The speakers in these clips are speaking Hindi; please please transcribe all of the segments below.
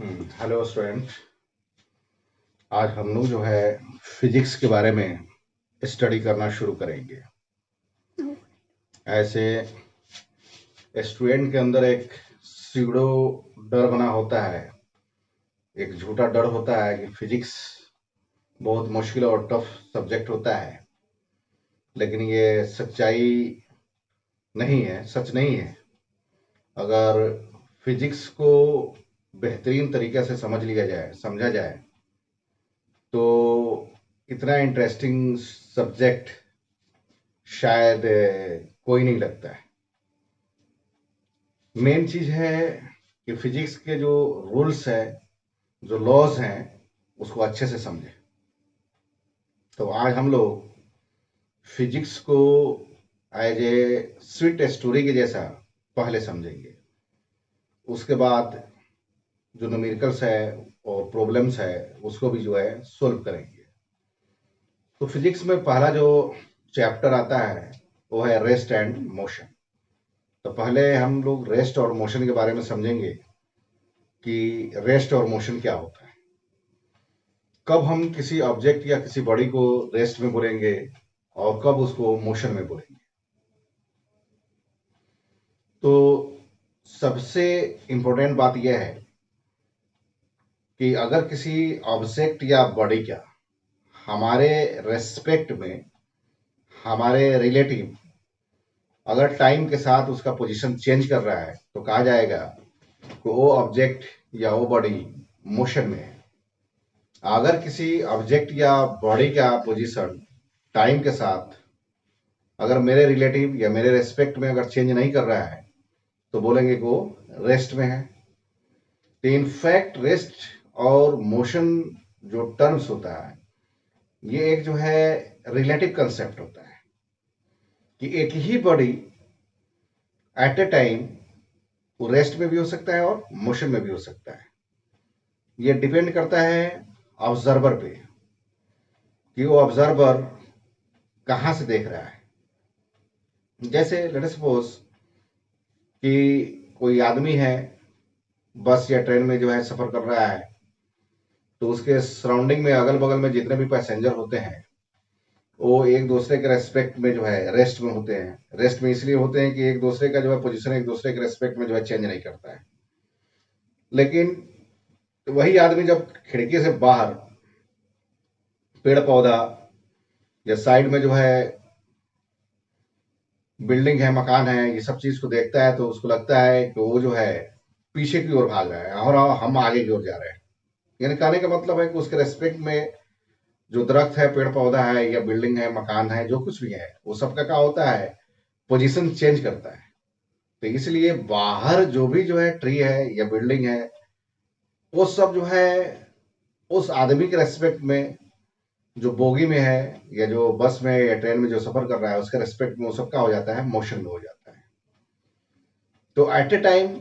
Hello student. आज हम लोग जो है फिजिक्स के बारे में स्टडी करना शुरू करेंगे। ऐसे स्टूडेंट के अंदर एक सीढ़ो डर बना होता है, एक झूठा डर होता है कि फिजिक्स बहुत मुश्किल और टफ सब्जेक्ट होता है। लेकिन ये सच्चाई नहीं है, सच नहीं है। अगर फिजिक्स को बेहतरीन तरीके से समझ लिया जाए, समझा जाए, तो इतना इंटरेस्टिंग सब्जेक्ट शायद कोई नहीं लगता है। मेन चीज है कि फिजिक्स के जो रूल्स है, जो लॉज हैं, उसको अच्छे से समझे। तो आज हम लोग फिजिक्स को एज ए स्वीट स्टोरी के जैसा पहले समझेंगे। उसके बाद जो न्यूमेरिकल्स है और प्रॉब्लम्स है, उसको भी जो है सोल्व करेंगे। तो फिजिक्स में पहला जो चैप्टर आता है वो है रेस्ट एंड मोशन। तो पहले हम लोग रेस्ट और मोशन के बारे में समझेंगे कि रेस्ट और मोशन क्या होता है, कब हम किसी ऑब्जेक्ट या किसी बॉडी को रेस्ट में बोलेंगे और कब उसको मोशन में बोलेंगे। तो सबसे इंपॉर्टेंट बात यह है कि अगर किसी ऑब्जेक्ट या बॉडी का हमारे रेस्पेक्ट में, हमारे रिलेटिव, अगर टाइम के साथ उसका पोजीशन चेंज कर रहा है तो कहा जाएगा कि वो ऑब्जेक्ट या वो बॉडी मोशन में है। अगर किसी ऑब्जेक्ट या बॉडी का पोजीशन टाइम के साथ, अगर मेरे रिलेटिव या मेरे रेस्पेक्ट में अगर चेंज नहीं कर रहा है, तो बोलेंगे कि वो रेस्ट में है। तो इनफैक्ट रेस्ट और मोशन जो टर्म्स होता है, ये एक जो है रिलेटिव कंसेप्ट होता है कि एक ही बॉडी एट ए टाइम वो रेस्ट में भी हो सकता है और मोशन में भी हो सकता है। ये डिपेंड करता है ऑब्जर्वर पे कि वो ऑब्जर्वर कहाँ से देख रहा है। जैसे लेट अस सपोज कि कोई आदमी है, बस या ट्रेन में जो है सफर कर रहा है, तो उसके सराउंडिंग में, अगल बगल में जितने भी पैसेंजर होते हैं, वो एक दूसरे के रेस्पेक्ट में जो है रेस्ट में होते हैं। रेस्ट में इसलिए होते हैं कि एक दूसरे का जो है पोजीशन एक दूसरे के रेस्पेक्ट में जो है चेंज नहीं करता है। लेकिन वही आदमी जब खिड़की से बाहर पेड़ पौधा या साइड में जो है बिल्डिंग है, मकान है, ये सब चीज को देखता है, तो उसको लगता है कि वो जो है पीछे की ओर भाग रहा है और हम आगे की ओर जा रहे हैं। यानी कहने का मतलब है कि उसके रेस्पेक्ट में जो दरख्त है, पेड़ पौधा है या बिल्डिंग है, मकान है, जो कुछ भी है, वो सबका क्या होता है, पोजीशन चेंज करता है। तो इसलिए बाहर जो भी जो है ट्री है या बिल्डिंग है, वो सब जो है उस आदमी के रेस्पेक्ट में, जो बोगी में है या जो बस में या ट्रेन में जो सफर कर रहा है, उसके रेस्पेक्ट में वो सबका हो जाता है, मोशन में हो जाता है। तो एट ए टाइम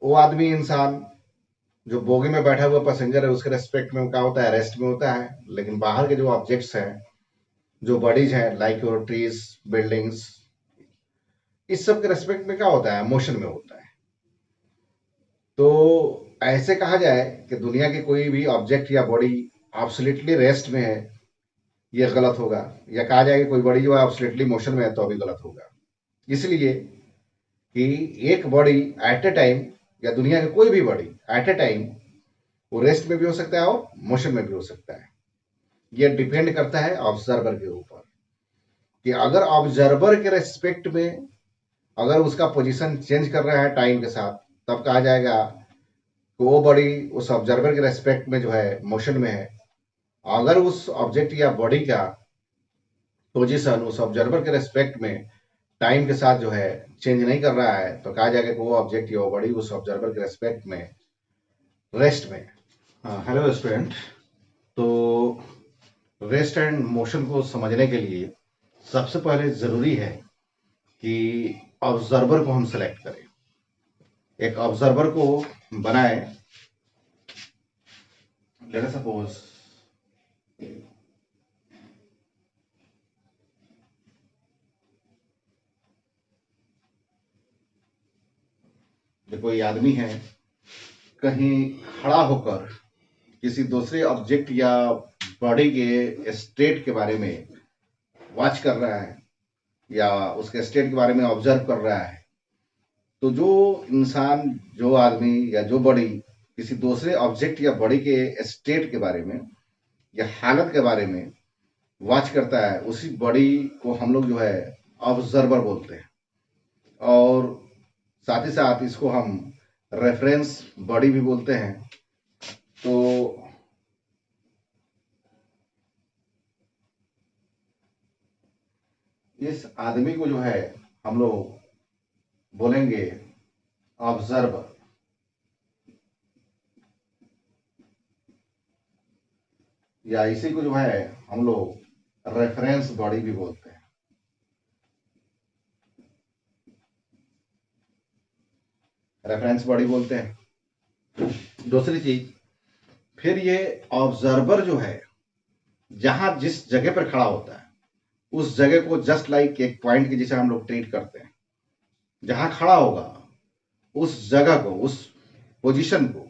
वो आदमी, इंसान, जो बोगी में बैठा हुआ पैसेंजर है, उसके रेस्पेक्ट में क्या होता है, रेस्ट में होता है। लेकिन बाहर के जो ऑब्जेक्ट्स हैं, जो बॉडीज हैं, लाइक योर ट्रीज, बिल्डिंग्स, इस सब के रेस्पेक्ट में क्या होता है, मोशन में होता है। तो ऐसे कहा जाए कि दुनिया की कोई भी ऑब्जेक्ट या बॉडी ऑब्सोल्युटली रेस्ट में है, ये गलत होगा। या कहा जाए कि कोई बॉडी जो है ऑब्सोल्युटली मोशन में है, तो अभी गलत होगा। इसलिए कि एक बॉडी एट ए टाइम, या दुनिया की कोई भी बॉडी एट ए टाइम, वो रेस्ट में भी हो सकता है और मोशन में भी हो सकता है। ये डिपेंड करता है ऑब्जर्वर के ऊपर कि अगर ऑब्जर्वर के रेस्पेक्ट में अगर उसका पोजीशन चेंज कर रहा है टाइम के साथ, तब कहा जाएगा कि वो बॉडी उस ऑब्जर्वर के रेस्पेक्ट में जो है मोशन में है। अगर उस ऑब्जेक्ट या बॉडी का पोजीशन उस ऑब्जर्वर के रेस्पेक्ट में टाइम के साथ जो है चेंज नहीं कर रहा है, तो कहा जाएगा कि वो ऑब्जेक्ट या वो बॉडी उस ऑब्जर्वर के रेस्पेक्ट में रेस्ट में। Hello student. तो रेस्ट एंड मोशन को समझने के लिए सबसे पहले जरूरी है कि ऑब्जर्वर को हम सेलेक्ट करें, एक ऑब्जर्वर को बनाए। लेट अस सपोज कोई आदमी है, कहीं खड़ा होकर किसी दूसरे ऑब्जेक्ट या बॉडी के स्टेट के बारे में वॉच कर रहा है या उसके स्टेट के बारे में ऑब्जर्व कर रहा है, तो जो इंसान, जो आदमी या जो बॉडी किसी दूसरे ऑब्जेक्ट या बॉडी के स्टेट के बारे में या हालत के बारे में वॉच करता है, उसी बॉडी को हम लोग जो है ऑब्जर्वर बोलते हैं। और साथ ही साथ इसको हम रेफरेंस बॉडी भी बोलते हैं। तो इस आदमी को जो है हम लोग बोलेंगे ऑब्जर्वर, या इसी को जो है हम लोग रेफरेंस बॉडी भी बोलते हैं। रेफरेंस बॉडी बोलते हैं। दूसरी चीज, फिर ये ऑब्जर्वर जो है जहां जिस जगह पर खड़ा होता है उस जगह को जस्ट लाइक एक पॉइंट के जैसे हम लोग ट्रीट करते हैं। जहां खड़ा होगा उस जगह को, उस पोजीशन को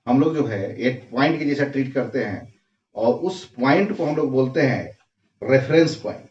हम लोग जो है एक पॉइंट के जैसा ट्रीट करते हैं, और उस पॉइंट को हम लोग बोलते हैं रेफरेंस पॉइंट।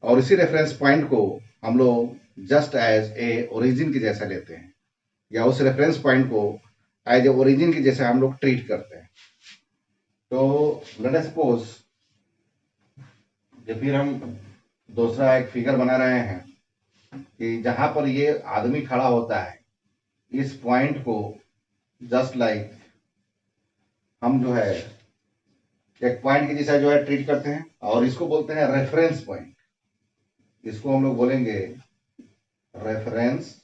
और इसी रेफरेंस पॉइंट को हम लोग जस्ट एज ए ओरिजिन के जैसा लेते हैं, या उस रेफरेंस पॉइंट को एज ए ओरिजिन के जैसा हम लोग ट्रीट करते हैं। तो लेट अस सपोज कि फिर हम दूसरा एक फिगर बना रहे हैं कि जहां पर ये आदमी खड़ा होता है, इस पॉइंट को जस्ट लाइक हम जो है एक पॉइंट के जैसा जो है ट्रीट करते हैं, और इसको बोलते हैं रेफरेंस पॉइंट। इसको हम लोग बोलेंगे रेफरेंस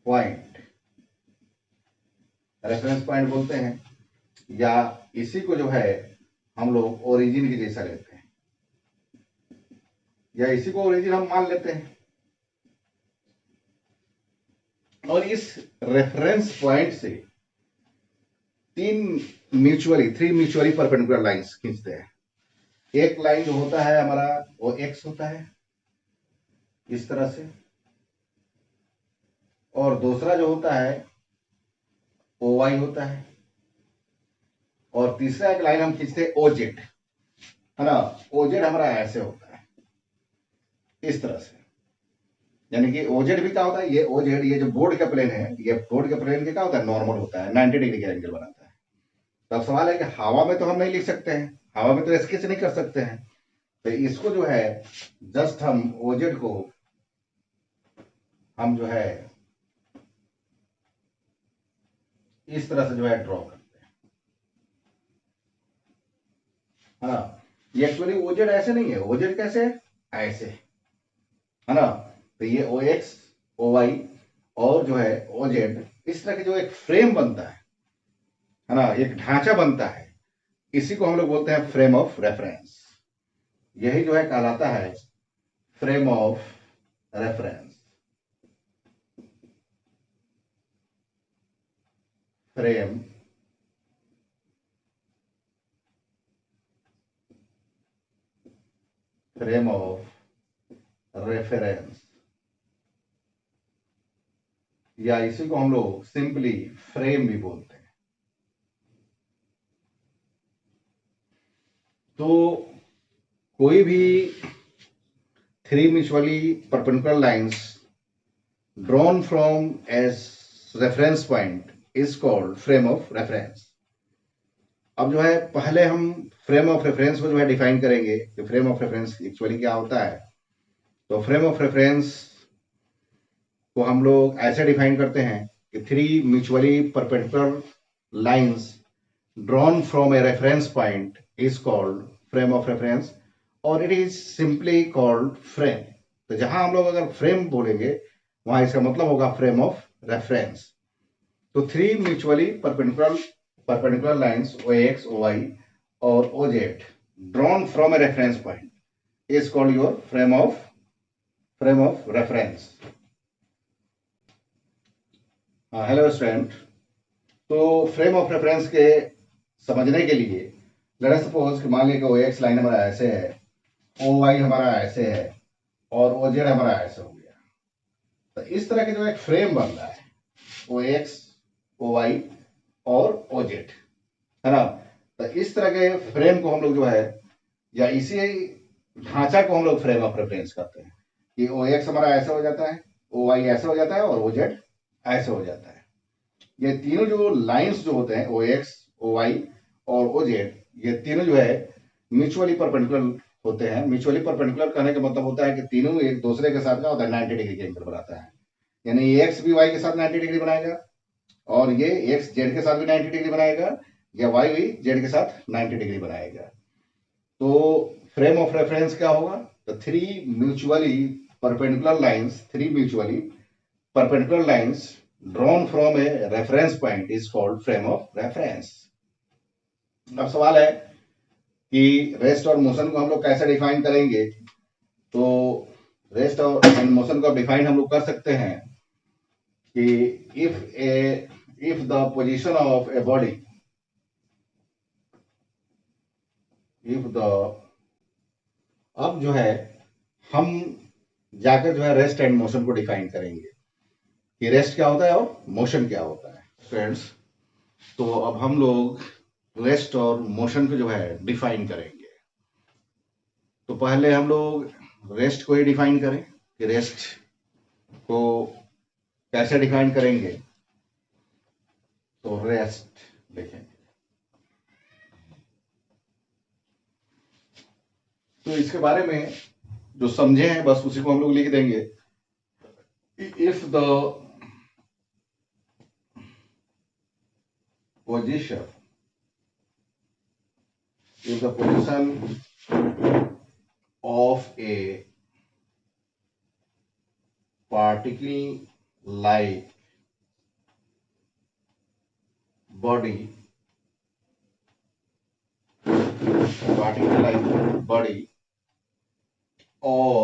पॉइंट। रेफरेंस पॉइंट बोलते हैं, या इसी को जो है हम लोग ओरिजिन के जैसा लेते हैं, या इसी को ओरिजिन हम मान लेते हैं। और इस रेफरेंस पॉइंट से थ्री म्यूचुअली परपेंडिकुलर लाइंस खींचते हैं। एक लाइन जो होता है हमारा वो एक्स होता है इस तरह से, और दूसरा जो होता है ओ वाई होता है, और तीसरा एक लाइन हम खींचते हैं ओ जेड, है ना। ओ जेड हमारा ऐसे होता है इस तरह से, यानी कि ओ जेड भी क्या होता है, ये ओ जेड, ये जो बोर्ड का प्लेन है, ये बोर्ड के प्लेन के क्या होता है, नॉर्मल होता है, 90 डिग्री का एंगल बनाता है। तो अब सवाल है कि हवा में तो हम नहीं लिख सकते हैं, हवा में तो स्केच नहीं कर सकते हैं, तो इसको जो है जस्ट हम ओजेड को हम जो है इस तरह से जो है ड्रॉ करते हैं, है ना। ये एक्चुअली ओजेड ऐसे नहीं है, ओजेड कैसे है, ऐसे है ना। तो ये ओ एक्स ओ वाई और जो है ओ जेड, इस तरह के जो एक फ्रेम बनता है ना, एक ढांचा बनता है, इसी को हम लोग बोलते हैं फ्रेम ऑफ रेफरेंस। यही जो है कहलाता है frame of reference. Frame frame of reference, या इसी को हम लोग सिंपली फ्रेम भी बोलते हैं। तो कोई भी three mutually perpendicular lines drawn from as reference point is called frame of reference. अब जो है पहले हम फ्रेम ऑफ रेफरेंस को जो है डिफाइन करेंगे कि फ्रेम ऑफ रेफरेंस एक्चुअली क्या होता है। तो फ्रेम ऑफ रेफरेंस को हम लोग ऐसे डिफाइन करते हैं कि three mutually perpendicular lines drawn from a reference point is called frame of reference, और it is simply called frame. तो जहां हम लोग अगर फ्रेम बोलेंगे वहां इसका मतलब होगा फ्रेम ऑफ रेफरेंस। तो three mutually perpendicular lines O X O Y और O Z drawn from a reference point is called your frame of reference. Hello student, तो फ्रेम ऑफ रेफरेंस के समझने के लिए लेट अस सपोज कि मान लिया कि ओ एक्स लाइन हमारा ऐसे है, ओ वाई हमारा ऐसे है, और ओ जेड हमारा ऐसे हो गया। तो इस तरह के जो एक फ्रेम बन रहा है, ओ एक्स ओ वाई और ओ जेड, है ना। तो इस तरह के फ्रेम को हम लोग जो है, या इसी ढांचा को हम लोग फ्रेम ऑफ रेफरेंस करते हैं कि ओ एक्स हमारा ऐसा हो जाता है, ओ वाई ऐसा हो जाता है और ओ जेड ऐसे हो जाता है। ये तीनों जो लाइंस जो होते हैं ओ एक्स, ओ वाई और ओ जेड, ये तीनों जो है म्यूचुअली परपेंडिकुलर होते हैं। म्यूचुअली परपेंडिकुलर कहने का मतलब होता है कि तीनों एक दूसरे के साथ क्या होता है, 90 डिग्री के एंगल बनाता है। यानी एक्स भी वाई के साथ 90 डिग्री बनाएगा और ये एक्स जेड के साथ भी 90 डिग्री बनाएगा, या वाई भी जेड के साथ 90 डिग्री बनाएगा। तो फ्रेम ऑफ रेफरेंस क्या होगा, तो three mutually perpendicular lines drawn from a reference point is called frame of reference. अब सवाल है कि रेस्ट और मोशन को हम लोग कैसे डिफाइन करेंगे। तो रेस्ट और मोशन को डिफाइन हम लोग कर सकते हैं कि if the position of a body, if the, अब जो है हम जाकर जो है रेस्ट एंड मोशन को डिफाइन करेंगे कि रेस्ट क्या होता है और मोशन क्या होता है फ्रेंड्स। तो अब हम लोग रेस्ट और मोशन को जो है डिफाइन करेंगे। तो पहले हम लोग रेस्ट को ही डिफाइन करें कि रेस्ट को कैसे डिफाइन करेंगे। तो रेस्ट देखें, तो इसके बारे में जो समझे हैं बस उसी को हम लोग लिख देंगे। If the position, if the position of a particle like body, or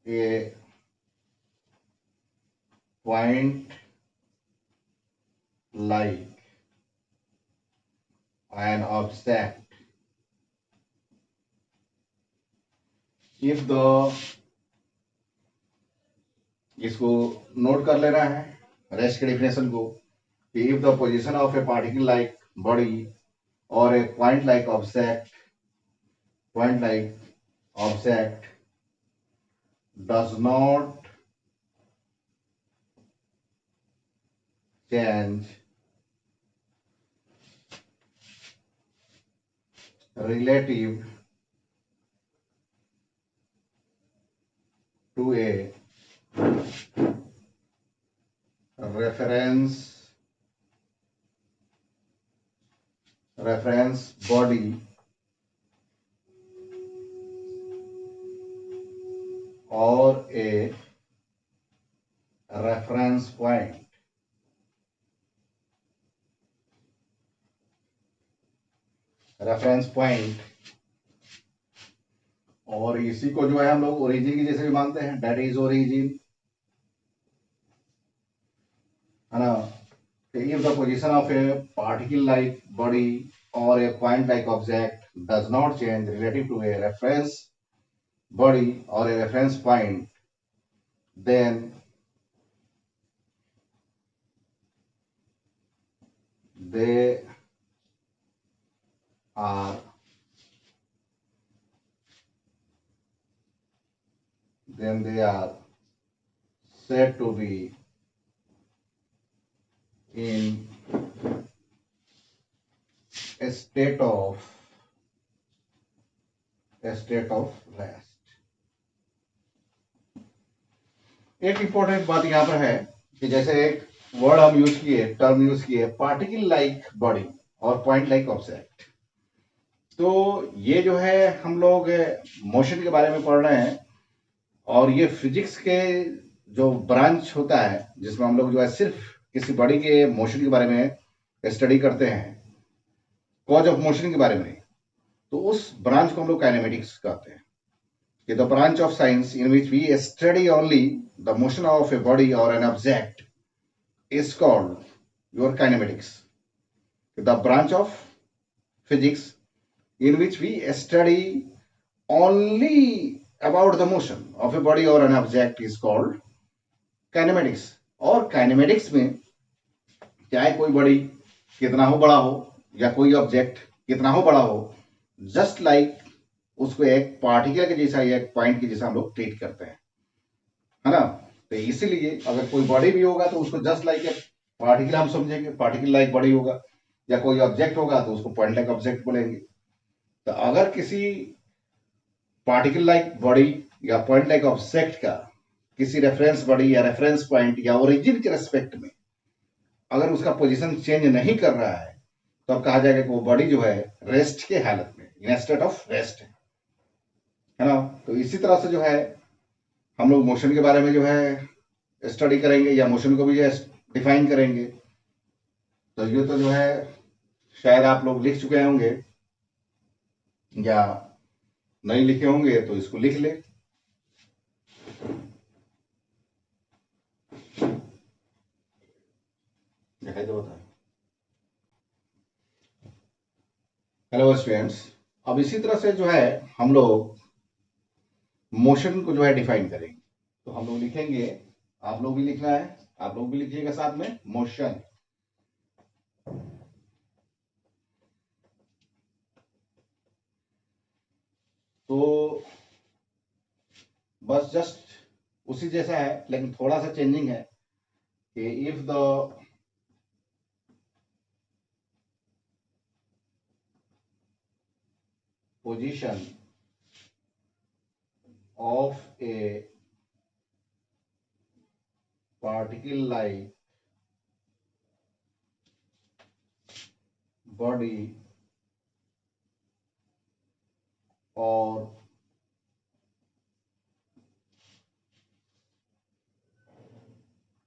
a point like an object, if the, इसको नोट कर लेना है रेस्ट के डिफिनेशन को, if the position of a particle like body और a point like object does not change relative to a reference body or a reference point, और इसी को जो है हम लोग ओरिजिन की जैसे भी मानते हैं, डेट इज ओरिजिन, है ना। If the position of a particle like body और a point like object does not change relative to a reference body और a reference point, then they are said to be in a state of rest। एक इंपॉर्टेंट बात यहाँ पर है कि जैसे एक वर्ड हम टर्म यूज किए पार्टिकल लाइक बॉडी और पॉइंट लाइक ऑब्जेक्ट। तो ये जो है हम लोग मोशन के बारे में पढ़ रहे हैं, और ये फिजिक्स के जो ब्रांच होता है जिसमें हम लोग जो है सिर्फ किसी बॉडी के मोशन के बारे में स्टडी करते हैं, कॉज ऑफ मोशन के बारे में, तो उस ब्रांच को हम लोग काइनेमेटिक्स कहते हैं। कि the branch of science in which we study only the motion of a body और an object is called your kinematics. The branch of physics in which we study only about the motion of a body or an object is called kinematics. और काइनेमेटिक्स में चाहे कोई बॉडी कितना हो बड़ा हो या कोई ऑब्जेक्ट कितना हो बड़ा हो, जस्ट लाइक उसको एक पार्टिकल के जैसा या एक पॉइंट के जैसा हम लोग ट्रीट करते हैं, है ना। तो इसीलिए अगर कोई बॉडी भी होगा तो उसको जस्ट लाइक ए पार्टिकल हम समझेंगे, पार्टिकल लाइक बॉडी होगा, या कोई ऑब्जेक्ट होगा तो उसको पॉइंट लाइक ऑब्जेक्ट बोलेंगे। तो अगर किसी पार्टिकल लाइक बॉडी या पॉइंट लाइक ऑब्जेक्ट का किसी रेफरेंस बॉडी या रेफरेंस पॉइंट या ओरिजिन के रेस्पेक्ट में अगर उसका पोजीशन चेंज नहीं कर रहा है, तो अब कहा जाएगा कि वो बॉडी जो है रेस्ट के हालत में, इन स्टेट ऑफ रेस्ट है ना। तो इसी तरह से जो है हम लोग मोशन के बारे में जो है स्टडी करेंगे या मोशन को भी डिफाइन करेंगे। तो ये तो जो है शायद आप लोग लिख चुके होंगे या नहीं लिखे होंगे, तो इसको लिख ले। दिखाई दो बता। हेलो स्टूडेंट्स, अब इसी तरह से जो है हम लोग मोशन को जो है डिफाइन करेंगे। तो हम लोग लिखेंगे, आप लोग भी लिखना है, आप लोग भी लिखिएगा साथ में मोशन। तो बस जस्ट उसी जैसा है, लेकिन थोड़ा सा चेंजिंग है कि if the position of a particle like body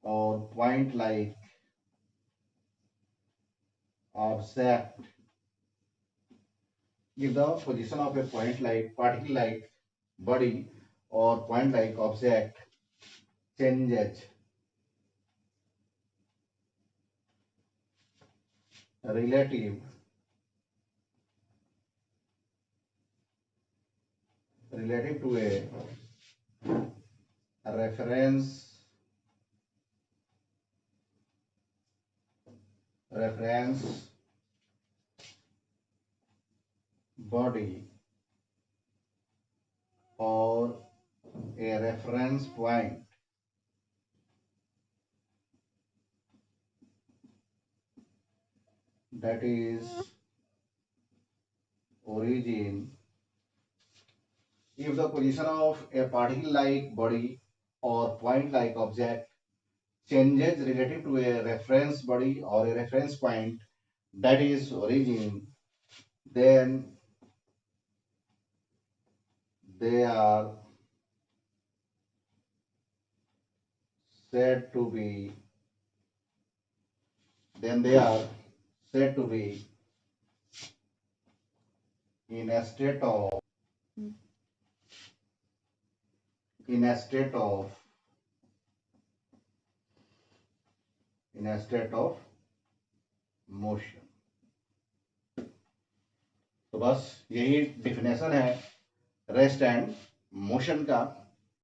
or point like object, if the position of a point like particle like body or point like object changes relative to a reference body or a reference point, that is origin. If the position of a particle like body or point like object changes relative to a reference body or a reference point, that is origin, then they are said to be in a state of motion. तो बस यही डिफिनेशन है रेस्ट एंड मोशन का।